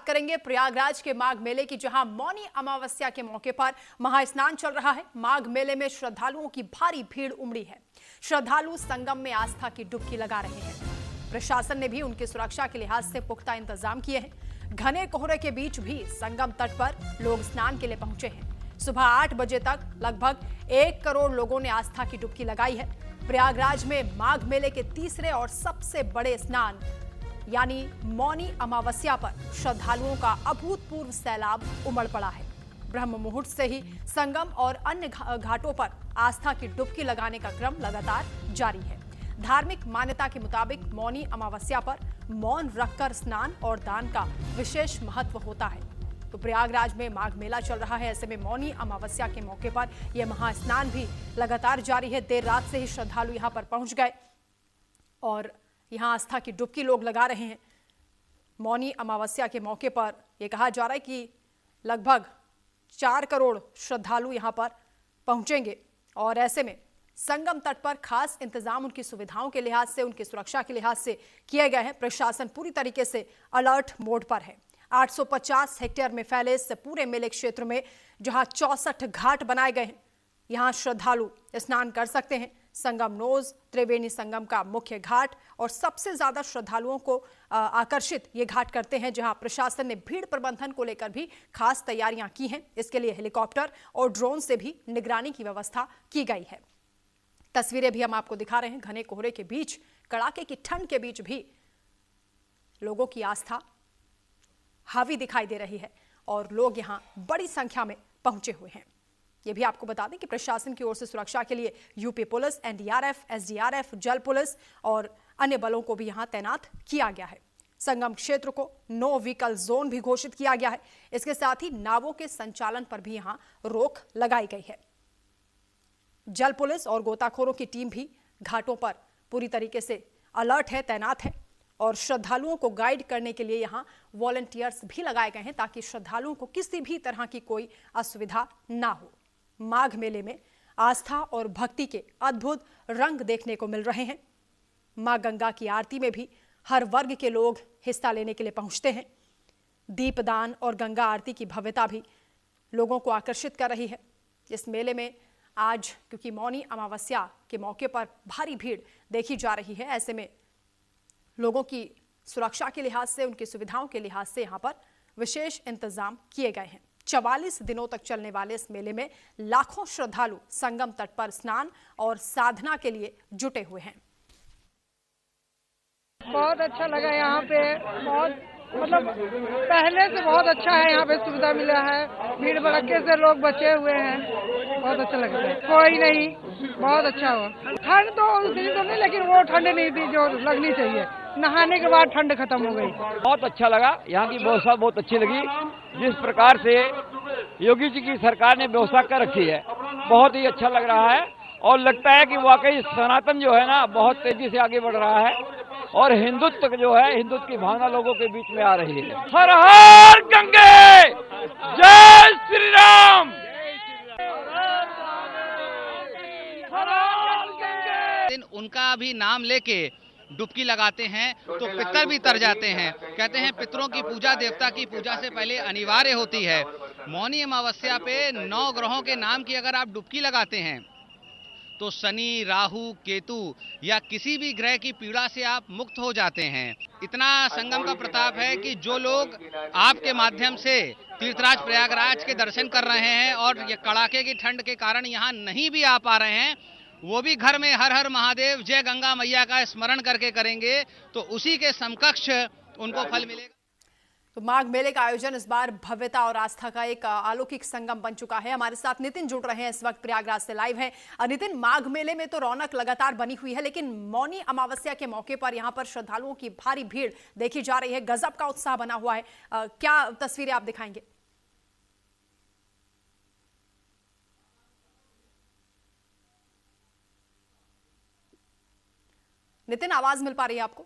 करेंगे प्रयागराज के माघ मेले की, जहां मौनी अमावस्या के मौके पर महास्नान चल रहा है। माघ मेले में श्रद्धालुओं की भारी भीड़ उमड़ी है। श्रद्धालु संगम में आस्था की डुबकी लगा रहे हैं। प्रशासन ने भी उनकी सुरक्षा के लिहाज से पुख्ता इंतजाम किए हैं। घने कोहरे के बीच भी संगम तट पर लोग स्नान के लिए पहुंचे हैं। सुबह 8 बजे तक लगभग 1 करोड़ लोगों ने आस्था की डुबकी लगाई है। प्रयागराज में माघ मेले के तीसरे और सबसे बड़े स्नान यानी मौनी अमावस्या पर श्रद्धालुओं का अभूतपूर्व सैलाब उमड़ पड़ा है। ब्रह्म मुहूर्त से ही संगम और अन्य घाटों पर आस्था की डुबकी लगाने का क्रम लगातार जारी है। धार्मिक मान्यता के मुताबिक मौनी अमावस्या पर मौन रखकर स्नान और दान का विशेष महत्व होता है। तो प्रयागराज में माघ मेला चल रहा है, ऐसे में मौनी अमावस्या के मौके पर यह महास्नान भी लगातार जारी है। देर रात से ही श्रद्धालु यहां पर पहुंच गए और यहां आस्था की डुबकी लोग लगा रहे हैं। मौनी अमावस्या के मौके पर यह कहा जा रहा है कि लगभग 4 करोड़ श्रद्धालु यहां पर पहुंचेंगे और ऐसे में संगम तट पर खास इंतजाम उनकी सुविधाओं के लिहाज से, उनकी सुरक्षा के लिहाज से किए गए हैं। प्रशासन पूरी तरीके से अलर्ट मोड पर है। 850 हेक्टेयर में फैले इस पूरे मेले क्षेत्र में जहां 64 घाट बनाए गए हैं, यहां श्रद्धालु स्नान कर सकते हैं। संगम नोज त्रिवेणी संगम का मुख्य घाट और सबसे ज्यादा श्रद्धालुओं को आकर्षित ये घाट करते हैं, जहां प्रशासन ने भीड़ प्रबंधन को लेकर भी खास तैयारियां की हैं। इसके लिए हेलीकॉप्टर और ड्रोन से भी निगरानी की व्यवस्था की गई है। तस्वीरें भी हम आपको दिखा रहे हैं। घने कोहरे के बीच, कड़ाके की ठंड के बीच भी लोगों की आस्था हावी दिखाई दे रही है और लोग यहां बड़ी संख्या में पहुंचे हुए हैं। यह भी आपको बता दें कि प्रशासन की ओर से सुरक्षा के लिए यूपी पुलिस, एनडीआरएफ, एसडीआरएफ, जल पुलिस और अन्य बलों को भी यहां तैनात किया गया है। संगम क्षेत्र को नो व्हीकल जोन भी घोषित किया गया है। इसके साथ ही नावों के संचालन पर भी यहां रोक लगाई गई है। जल पुलिस और गोताखोरों की टीम भी घाटों पर पूरी तरीके से अलर्ट है, तैनात है और श्रद्धालुओं को गाइड करने के लिए यहां वॉलंटियर्स भी लगाए गए हैं ताकि श्रद्धालुओं को किसी भी तरह की कोई असुविधा ना हो। माघ मेले में आस्था और भक्ति के अद्भुत रंग देखने को मिल रहे हैं। मां गंगा की आरती में भी हर वर्ग के लोग हिस्सा लेने के लिए पहुंचते हैं। दीपदान और गंगा आरती की भव्यता भी लोगों को आकर्षित कर रही है। इस मेले में आज क्योंकि मौनी अमावस्या के मौके पर भारी भीड़ देखी जा रही है, ऐसे में लोगों की सुरक्षा के लिहाज से, उनकी सुविधाओं के लिहाज से यहां पर विशेष इंतजाम किए गए हैं। 44 दिनों तक चलने वाले इस मेले में लाखों श्रद्धालु संगम तट पर स्नान और साधना के लिए जुटे हुए हैं। बहुत अच्छा लगा यहाँ पे, बहुत मतलब पहले से बहुत अच्छा है। यहाँ पे सुविधा मिला है, भीड़ भड़के से लोग बचे हुए हैं, बहुत अच्छा लग रहा है। कोई नहीं, बहुत अच्छा हुआ। ठंड तो उस दिन तो नहीं, लेकिन वो ठंड नहीं थी जो लगनी चाहिए। नहाने के बाद ठंड खत्म हो गई। बहुत अच्छा लगा, यहाँ की व्यवस्था बहुत अच्छी लगी। जिस प्रकार से योगी जी की सरकार ने व्यवस्था कर रखी है, बहुत ही अच्छा लग रहा है और लगता है कि वाकई सनातन जो है ना बहुत तेजी से आगे बढ़ रहा है और हिंदुत्व जो है, हिंदुत्व की भावना लोगों के बीच में आ रही है। हर हर गंगे, जय श्री राम। उनका भी नाम लेके डुबकी लगाते हैं तो पितर भी तर जाते हैं। कहते हैं पितरों की पूजा, देवता की पूजा से पहले अनिवार्य होती है। मौनी अमावस्या पे 9 ग्रहों के नाम की अगर आप डुबकी लगाते हैं तो शनि, राहु, केतु या किसी भी ग्रह की पीड़ा से आप मुक्त हो जाते हैं। इतना संगम का प्रताप है कि जो लोग आपके माध्यम से तीर्थराज प्रयागराज के दर्शन कर रहे हैं और ये कड़ाके की ठंड के कारण यहाँ नहीं भी आ पा रहे हैं, वो भी घर में हर हर महादेव, जय गंगा मैया का स्मरण करके करेंगे तो उसी के समकक्ष उनको फल मिलेगा। तो माघ मेले का आयोजन इस बार भव्यता और आस्था का एक अलौकिक संगम बन चुका है। हमारे साथ नितिन जुड़ रहे हैं, इस वक्त प्रयागराज से लाइव हैं। नितिन, माघ मेले में तो रौनक लगातार बनी हुई है, लेकिन मौनी अमावस्या के मौके पर यहां पर श्रद्धालुओं की भारी भीड़ देखी जा रही है। गजब का उत्साह बना हुआ है। क्या तस्वीरें आप दिखाएंगे? नितिन, आवाज मिल पा रही है आपको?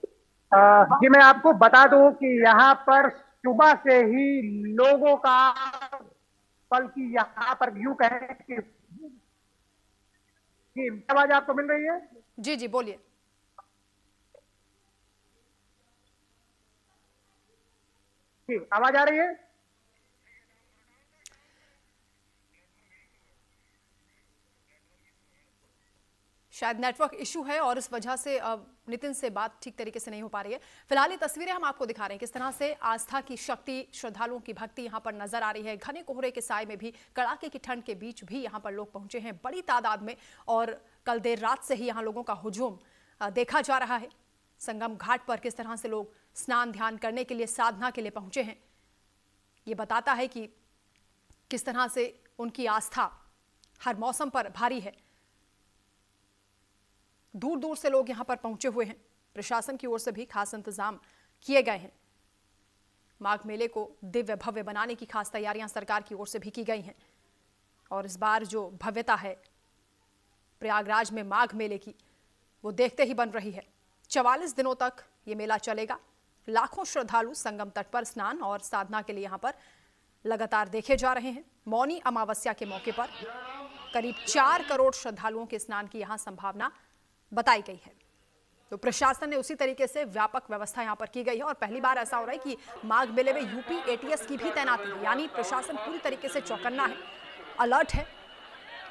जी, मैं आपको बता दूं कि यहाँ पर सुबह से ही लोगों का, बल्कि यहाँ पर यूं कहें कि आवाज आपको मिल रही है? जी जी, बोलिए। जी, आवाज आ रही है? शायद नेटवर्क इशू है और इस वजह से नितिन से बात ठीक तरीके से नहीं हो पा रही है। फिलहाल ये तस्वीरें हम आपको दिखा रहे हैं किस तरह से आस्था की शक्ति, श्रद्धालुओं की भक्ति यहाँ पर नजर आ रही है। घने कोहरे के साए में भी, कड़ाके की ठंड के बीच भी यहाँ पर लोग पहुंचे हैं बड़ी तादाद में और कल देर रात से ही यहाँ लोगों का हुजूम देखा जा रहा है। संगम घाट पर किस तरह से लोग स्नान ध्यान करने के लिए, साधना के लिए पहुंचे हैं, ये बताता है कि किस तरह से उनकी आस्था हर मौसम पर भारी है। दूर दूर से लोग यहां पर पहुंचे हुए हैं। प्रशासन की ओर से भी खास इंतजाम किए गए हैं। माघ मेले को दिव्य भव्य बनाने की खास तैयारियां सरकार की ओर से भी की गई हैं और इस बार जो भव्यता है प्रयागराज में माघ मेले की, वो देखते ही बन रही है। 44 दिनों तक ये मेला चलेगा। लाखों श्रद्धालु संगम तट पर स्नान और साधना के लिए यहां पर लगातार देखे जा रहे हैं। मौनी अमावस्या के मौके पर करीब 4 करोड़ श्रद्धालुओं के स्नान की यहां संभावना बताई गई है। तो प्रशासन ने उसी तरीके से व्यापक व्यवस्था यहां पर की गई है और पहली बार ऐसा हो रहा है कि माघ मेले में यूपी एटीएस की भी तैनाती है, यानी प्रशासन पूरी तरीके से चौकन्ना है, अलर्ट है।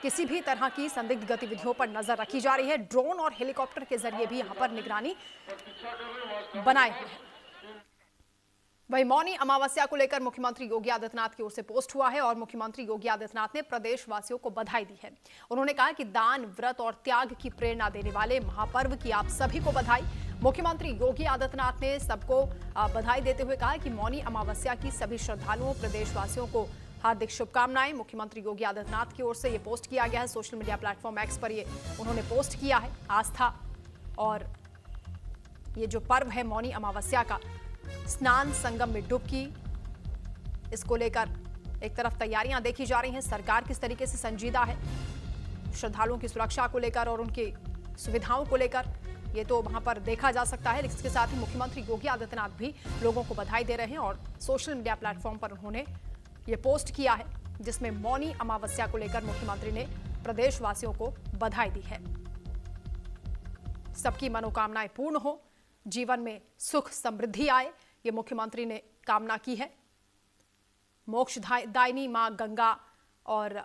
किसी भी तरह की संदिग्ध गतिविधियों पर नजर रखी जा रही है। ड्रोन और हेलीकॉप्टर के जरिए भी यहां पर निगरानी बनाए हुए हैं। वहीं मौनी अमावस्या को लेकर मुख्यमंत्री योगी आदित्यनाथ की ओर से पोस्ट हुआ है और मुख्यमंत्री योगी आदित्यनाथ ने प्रदेशवासियों को बधाई दी है। उन्होंने कहा कि दान, व्रत और त्याग की प्रेरणा देने वाले महापर्व की आप सभी को बधाई। मुख्यमंत्री योगी आदित्यनाथ ने सबको बधाई देते हुए कहा कि मौनी अमावस्या की सभी श्रद्धालुओं, प्रदेशवासियों को हार्दिक शुभकामनाएं। मुख्यमंत्री योगी आदित्यनाथ की ओर से ये पोस्ट किया गया है। सोशल मीडिया प्लेटफॉर्म एक्स पर ये उन्होंने पोस्ट किया है। आस्था और ये जो पर्व है मौनी अमावस्या का, स्नान, संगम में डुबकी, इसको लेकर एक तरफ तैयारियां देखी जा रही हैं। सरकार किस तरीके से संजीदा है श्रद्धालुओं की सुरक्षा को लेकर और उनकी सुविधाओं को लेकर, ये तो वहां पर देखा जा सकता है। इसके साथ ही मुख्यमंत्री योगी आदित्यनाथ भी लोगों को बधाई दे रहे हैं और सोशल मीडिया प्लेटफॉर्म पर उन्होंने ये पोस्ट किया है जिसमें मौनी अमावस्या को लेकर मुख्यमंत्री ने प्रदेशवासियों को बधाई दी है। सबकी मनोकामनाएं पूर्ण हो, जीवन में सुख समृद्धि आए, ये मुख्यमंत्री ने कामना की है। मोक्षदायिनी मां गंगा और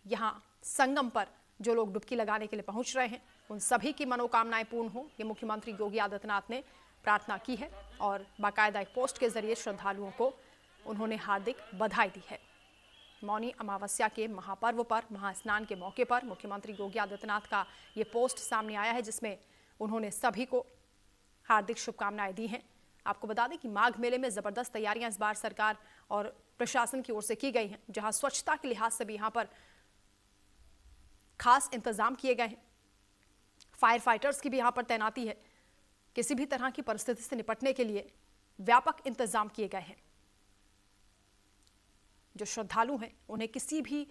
यहां संगम पर जो लोग डुबकी लगाने के लिए पहुंच रहे हैं, उन सभी की मनोकामनाएं पूर्ण हो, ये मुख्यमंत्री योगी आदित्यनाथ ने प्रार्थना की है और बाकायदा एक पोस्ट के जरिए श्रद्धालुओं को उन्होंने हार्दिक बधाई दी है। मौनी अमावस्या के महापर्व पर, महास्नान के मौके पर मुख्यमंत्री योगी आदित्यनाथ का ये पोस्ट सामने आया है जिसमें उन्होंने सभी को हार्दिक शुभकामनाएं दी हैं। आपको बता दें कि माघ मेले में जबरदस्त तैयारियां इस बार सरकार और प्रशासन की ओर से की गई हैं, जहां स्वच्छता के लिहाज से भी यहां पर खास इंतजाम किए गए हैं। फायर फाइटर्स की भी यहां पर तैनाती है। किसी भी तरह की परिस्थिति से निपटने के लिए व्यापक इंतजाम किए गए हैं। जो श्रद्धालु हैं उन्हें किसी भी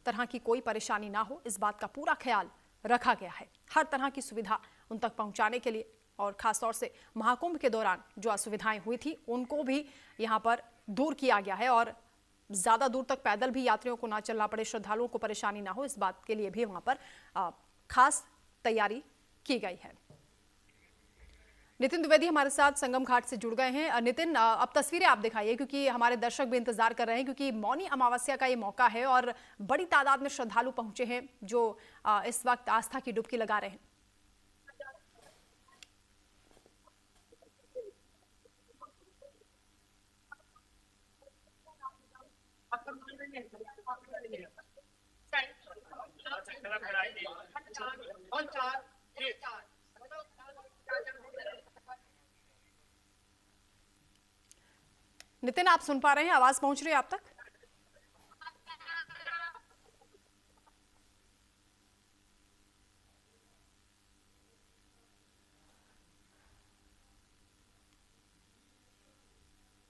तरह की कोई परेशानी ना हो, इस बात का पूरा ख्याल रखा गया है। हर तरह की सुविधा उन तक पहुंचाने के लिए और खासतौर से महाकुंभ के दौरान जो असुविधाएं हुई थी उनको भी यहां पर दूर किया गया है और ज्यादा दूर तक पैदल भी यात्रियों को ना चलना पड़े, श्रद्धालुओं को परेशानी ना हो, इस बात के लिए भी वहां पर खास तैयारी की गई है। नितिन द्विवेदी हमारे साथ संगम घाट से जुड़ गए हैं। नितिन, अब तस्वीरें आप दिखाइए क्योंकि हमारे दर्शक भी इंतजार कर रहे हैं, क्योंकि मौनी अमावस्या का ये मौका है और बड़ी तादाद में श्रद्धालु पहुंचे हैं जो इस वक्त आस्था की डुबकी लगा रहे हैं। नितिन, आप सुन पा रहे हैं? आवाज पहुंच रही है आप तक?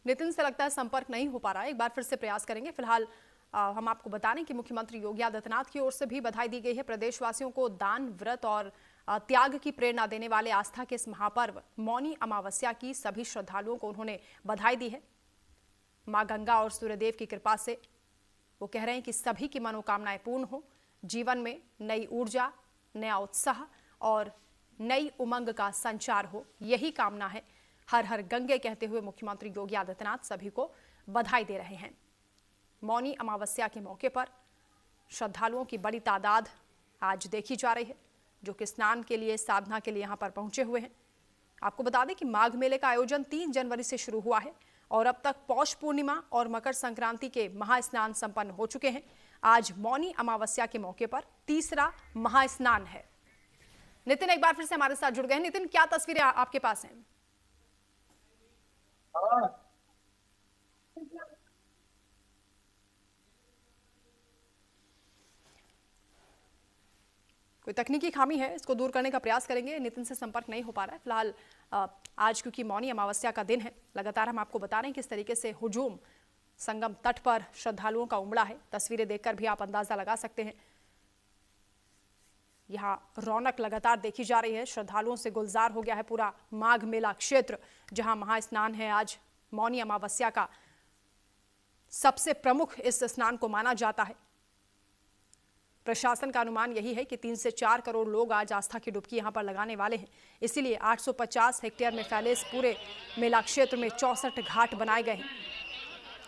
नितिन से लगता है संपर्क नहीं हो पा रहा है, एक बार फिर से प्रयास करेंगे। फिलहाल हम आपको बता दें कि मुख्यमंत्री योगी आदित्यनाथ की ओर से भी बधाई दी गई है। प्रदेशवासियों को दान, व्रत और त्याग की प्रेरणा देने वाले आस्था के इस महापर्व मौनी अमावस्या की सभी श्रद्धालुओं को उन्होंने बधाई दी है। मां गंगा और सूर्यदेव की कृपा से वो कह रहे हैं कि सभी की मनोकामनाएं पूर्ण हो, जीवन में नई ऊर्जा, नया उत्साह और नई उमंग का संचार हो, यही कामना है हर हर गंगे कहते हुए मुख्यमंत्री योगी आदित्यनाथ सभी को बधाई दे रहे हैं। मौनी अमावस्या के मौके पर श्रद्धालुओं की बड़ी तादाद आज देखी जा रही है, जो कि स्नान के लिए, साधना के लिए यहां पर पहुंचे हुए हैं। आपको बता दें कि माघ मेले का आयोजन 3 जनवरी से शुरू हुआ है और अब तक पौष पूर्णिमा और मकर संक्रांति के महास्नान संपन्न हो चुके हैं। आज मौनी अमावस्या के मौके पर तीसरा महास्नान है। नितिन एक बार फिर से हमारे साथ जुड़ गए हैं। नितिन, क्या तस्वीरें आपके पास हैं? कोई तकनीकी खामी है, इसको दूर करने का प्रयास करेंगे। नितिन से संपर्क नहीं हो पा रहा है फिलहाल। आज क्योंकि मौनी अमावस्या का दिन है, लगातार हम आपको बता रहे हैं किस तरीके से हुजूम संगम तट पर श्रद्धालुओं का उमड़ा है। तस्वीरें देखकर भी आप अंदाजा लगा सकते हैं। यहाँ रौनक लगातार देखी जा रही है, श्रद्धालुओं से गुलजार हो गया है पूरा माघ मेला क्षेत्र, जहां महास्नान है। आज मौनी अमावस्या का सबसे प्रमुख इस स्नान को माना जाता है। प्रशासन का अनुमान यही है कि 3 से 4 करोड़ लोग आज आस्था की डुबकी यहां पर लगाने वाले हैं। इसीलिए 850 हेक्टेयर में फैले इस पूरे मेला क्षेत्र में 64 घाट बनाए गए हैं।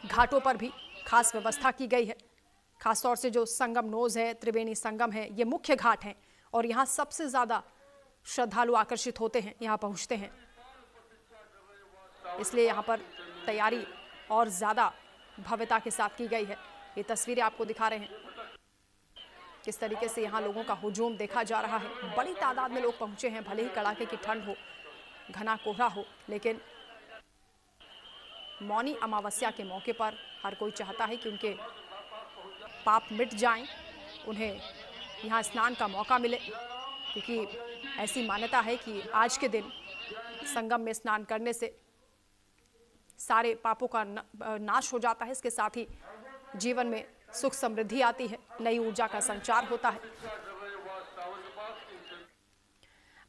घाटों पर भी खास व्यवस्था की गई है। खासतौर से जो संगम नोज है, त्रिवेणी संगम है, ये मुख्य घाट हैं और यहाँ सबसे ज्यादा श्रद्धालु आकर्षित होते हैं, यहाँ पहुँचते हैं। इसलिए यहाँ पर तैयारी और ज्यादा भव्यता के साथ की गई है। ये तस्वीरें आपको दिखा रहे हैं किस तरीके से यहाँ लोगों का हुजूम देखा जा रहा है। बड़ी तादाद में लोग पहुंचे हैं, भले ही कड़ाके की ठंड हो, घना कोहरा हो, लेकिन मौनी अमावस्या के मौके पर हर कोई चाहता है कि उनके पाप मिट जाएं, उन्हें यहाँ स्नान का मौका मिले, क्योंकि ऐसी मान्यता है कि आज के दिन संगम में स्नान करने से सारे पापों का नाश हो जाता है। इसके साथ ही जीवन में सुख समृद्धि आती है, नई ऊर्जा का संचार होता है।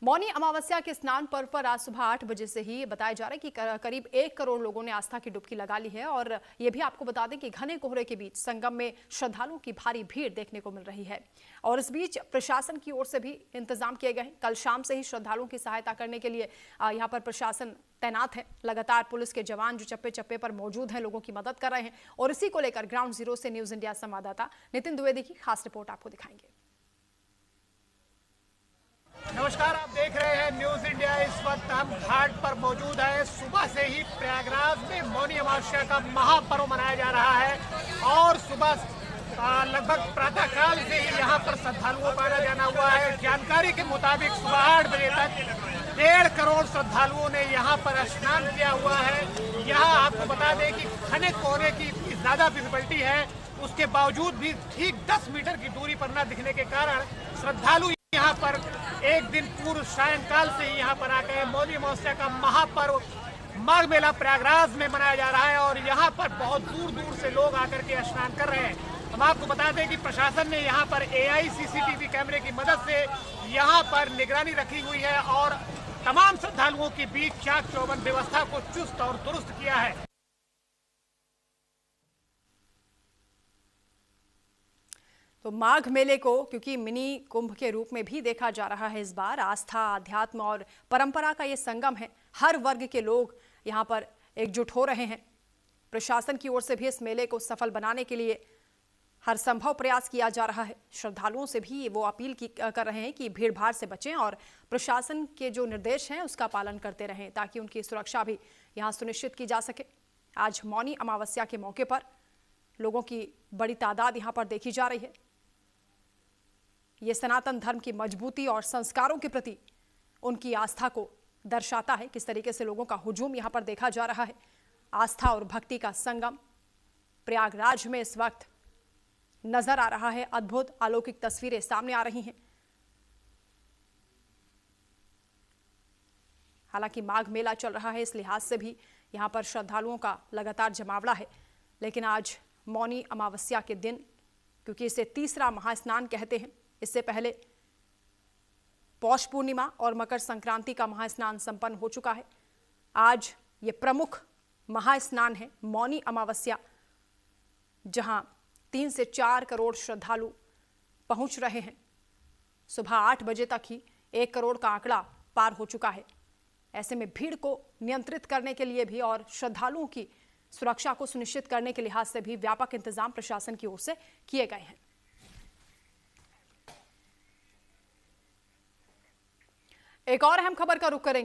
मौनी अमावस्या के स्नान पर्व पर आज सुबह 8 बजे से ही बताया जा रहा है कि करीब 1 करोड़ लोगों ने आस्था की डुबकी लगा ली है। और ये भी आपको बता दें कि घने कोहरे के बीच संगम में श्रद्धालुओं की भारी भीड़ देखने को मिल रही है। और इस बीच प्रशासन की ओर से भी इंतजाम किए गए हैं। कल शाम से ही श्रद्धालुओं की सहायता करने के लिए यहाँ पर प्रशासन तैनात है। लगातार पुलिस के जवान जो चप्पे चप्पे पर मौजूद हैं, लोगों की मदद कर रहे हैं। और इसी को लेकर ग्राउंड जीरो से न्यूज इंडिया संवाददाता नितिन द्विवेदी की खास रिपोर्ट आपको दिखाएंगे। नमस्कार, आप देख रहे हैं न्यूज इंडिया। इस वक्त हम घाट पर मौजूद है। सुबह से ही प्रयागराज में मौनी अमावस्या का महापर्व मनाया जा रहा है और सुबह लगभग प्रातःकाल से ही यहाँ पर श्रद्धालुओं का आना जाना हुआ है। जानकारी के मुताबिक सुबह 8 बजे तक 1.5 करोड़ श्रद्धालुओं ने यहाँ पर स्नान किया हुआ है। यहाँ आपको बता दें कि घने कोहरे की इतनी ज्यादा विजिबिलिटी है, उसके बावजूद भी ठीक 10 मीटर की दूरी पर न दिखने के कारण श्रद्धालु यहाँ पर एक दिन पूर्व सायंकाल से ही यहाँ पर आ गए। मौनी अमावस्या का महापर्व माघ मेला प्रयागराज में मनाया जा रहा है और यहाँ पर बहुत दूर दूर से लोग आकर के स्नान कर रहे हैं। हम आपको बता दें कि प्रशासन ने यहाँ पर AI CCTV कैमरे की मदद से यहाँ पर निगरानी रखी हुई है और तमाम श्रद्धालुओं के बीच चाक चौबंद व्यवस्था को चुस्त और दुरुस्त किया है। तो माघ मेले को क्योंकि मिनी कुंभ के रूप में भी देखा जा रहा है इस बार, आस्था, अध्यात्म और परंपरा का ये संगम है। हर वर्ग के लोग यहाँ पर एकजुट हो रहे हैं। प्रशासन की ओर से भी इस मेले को सफल बनाने के लिए हर संभव प्रयास किया जा रहा है। श्रद्धालुओं से भी वो अपील कर रहे हैं कि भीड़ भाड़ से बचें और प्रशासन के जो निर्देश हैं उसका पालन करते रहें, ताकि उनकी सुरक्षा भी यहाँ सुनिश्चित की जा सके। आज मौनी अमावस्या के मौके पर लोगों की बड़ी तादाद यहाँ पर देखी जा रही है। ये सनातन धर्म की मजबूती और संस्कारों के प्रति उनकी आस्था को दर्शाता है। किस तरीके से लोगों का हुजूम यहाँ पर देखा जा रहा है। आस्था और भक्ति का संगम प्रयागराज में इस वक्त नजर आ रहा है। अद्भुत अलौकिक तस्वीरें सामने आ रही हैं। हालांकि माघ मेला चल रहा है, इस लिहाज से भी यहाँ पर श्रद्धालुओं का लगातार जमावड़ा है। लेकिन आज मौनी अमावस्या के दिन, क्योंकि इसे तीसरा महास्नान कहते हैं, इससे पहले पौष पूर्णिमा और मकर संक्रांति का महास्नान संपन्न हो चुका है। आज ये प्रमुख महास्नान है मौनी अमावस्या, जहां 3 से 4 करोड़ श्रद्धालु पहुंच रहे हैं। सुबह 8 बजे तक ही 1 करोड़ का आंकड़ा पार हो चुका है। ऐसे में भीड़ को नियंत्रित करने के लिए भी और श्रद्धालुओं की सुरक्षा को सुनिश्चित करने के लिहाज से भी व्यापक इंतजाम प्रशासन की ओर से किए गए हैं। एक और अहम खबर का रुख करेंगे।